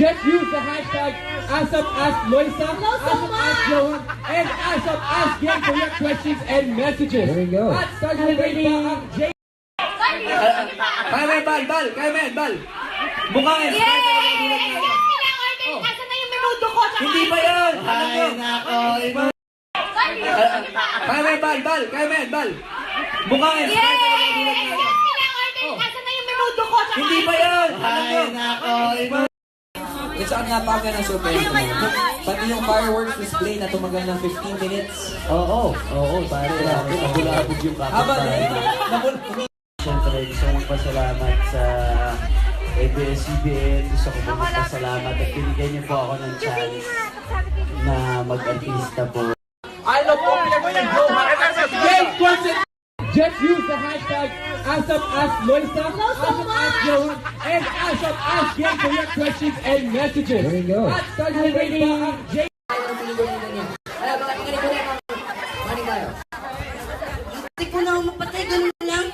Just use the hashtag ASAPAskLoisa, ASAPAskJohan, and ASAPAskGang for your questions and messages. There we go. At start mo rin pa ang J. Kaya bal. Mukhang Asan na yung menudo ko? Hindi pa yan! Ay, nako. Kaya bal. Mukhang Asan na yung menudo ko? Hindi pa yan! Ay, nako. It's ang napaga ng super. Pati yung fireworks display na tumagal ng 15 minutes. Oo, pare. Nabulabog yung Haba kapatid. na Siyempre, gusto kong pasalamat sa ABS-CBN. Gusto ko magpasalamat at binigyan niyo po ako ng chance na mag-artista po. I love popular and Johan. Gang question. Just use the hashtag ASAPAskLoisa, ASAPAskJohan, and ASAPAskGang for your questions and messages. There we go. At start mo rin pa ang J. Hindi ko na mapatay, ganun lang.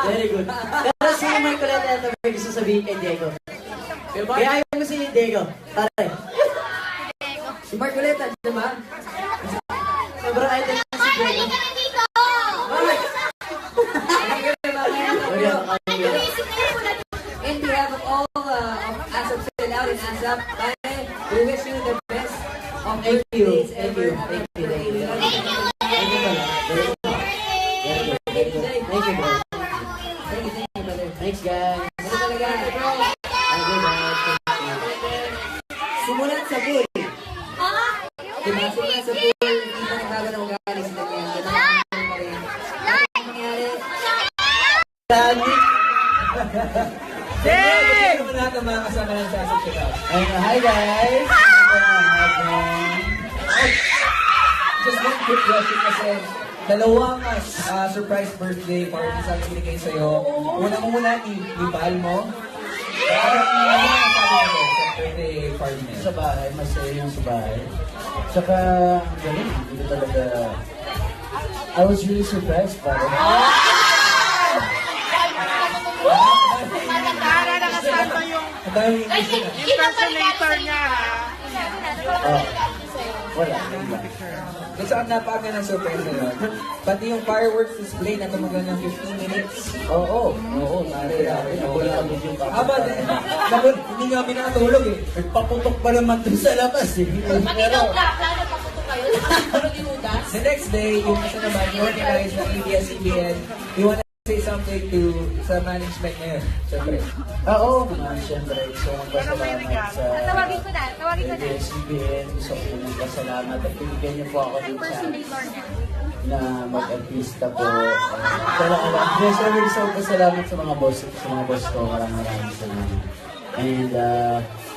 Very good. Pero si Marcoleta ito may gusto sabihin kay Diego. Kaya ayaw mo si Diego. Pare. Si Marcoleta, di ba? Sobrang idol ko si Diego. Bakit? In behalf of all of ASAP Sell Out and ASAP, we wish you the best of Thank you. days Thank ever. you. Thank you. Thank you. Thank you pala. Very good. Very good. Very good. Thank you, bro. Thank you, brother. Thanks, guys. Ano talaga? Thank you, guys. Simulan sa pool. Diba? Simulan sa pool. Hindi pa nagbago ng ugali sa kanya. Ano mangyari? Dani. Hey! Gusto mo lahat ng mga kasama ng Sasok Check Out. Hi, guys. Just one quick question kasi dalawang surprise birthday party sa akin binigay sa'yo. Unang-una, i-bal mo. Sa birthday party niya. Sa bahay, masaya yung sa bahay. Tsaka, galing, hindi talaga... I was really surprised, pare. Ang daming English na. Impersonator niya. Oh, wala. Gusto ang napaga ng surprise na yun. Pati yung fireworks display na tumagal ng 15 minutes. Oo, pare. Nabulabog yung Haba din. Hindi nga kami nakatulog eh. Nagpaputok pa naman dun sa labas eh. Mag-ikaw ka, plano pa po kayo. Ano di mudas? The next day, yung isa naman, organized ng ABS-CBN, you wanna say something to sa management ngayon, syempre. Oo, naman, syempre. Gusto kong pasalamat sa Tawagin ko na. ABS-CBN. Gusto kong magpasalamat at binigyan niyo po ako ng chance na mag-artista po. Siyempre, gusto kong pasalamat sa mga boss ko. Maraming salamat. And,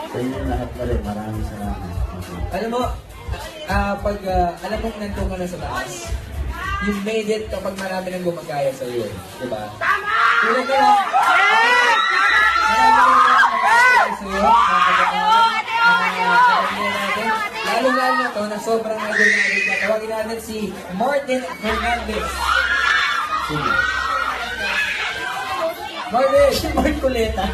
sa inyo lahat na rin, maraming salamat. Alam mo, pag alam mong nandun ka na sa taas, you made it kapag marami nang gumagaya sa iyo. Diba? Tama! Tulad ka lang. Marami nang gumagaya sa iyo. Lalo-lalo na to na sobrang idol na tawagin natin si Martin Hernandez. Sige. Martin! Si Marcoleta.